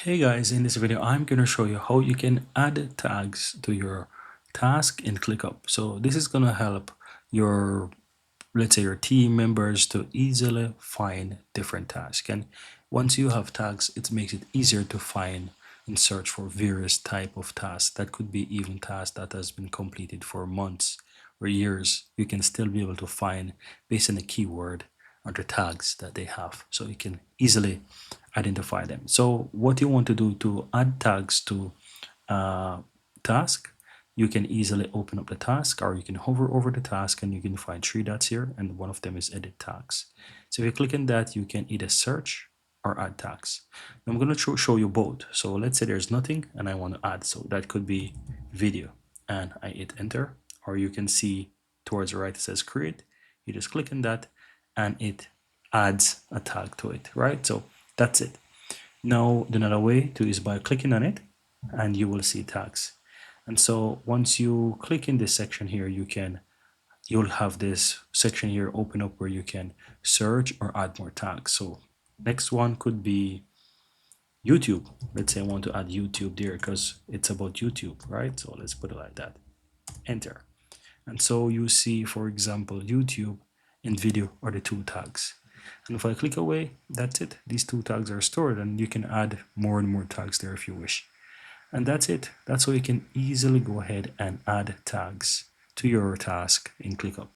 Hey guys, in this video I'm going to show you how you can add tags to your task in ClickUp. So this is going to help your, let's say, your team members to easily find different tasks. And once you have tags, it makes it easier to find and search for various type of tasks. That could be even tasks that has been completed for months or years. You can still be able to find based on a keyword or the tags that they have. So you can easily identify them. So what you want to do to add tags to task, you can easily open up the task, or you can hover over the task and you can find three dots here, and one of them is edit tags. So if you click on that, you can either search or add tags. Now I'm going to show you both. So let's say there's nothing and I want to add, so that could be video, and I hit enter, or you can see towards the right it says create. You just click on that and it adds a tag to it, right? So that's it. Now another way to is by clicking on it and you will see tags. And so once you click in this section here, you'll have this section here open up where you can search or add more tags. So next one could be YouTube. Let's say I want to add YouTube there because it's about YouTube, right? So let's put it like that. Enter. And so you see, for example, YouTube and video are the two tags. And if I click away, that's it. These two tags are stored and you can add more and more tags there if you wish. And that's it. That's how you can easily go ahead and add tags to your task in ClickUp.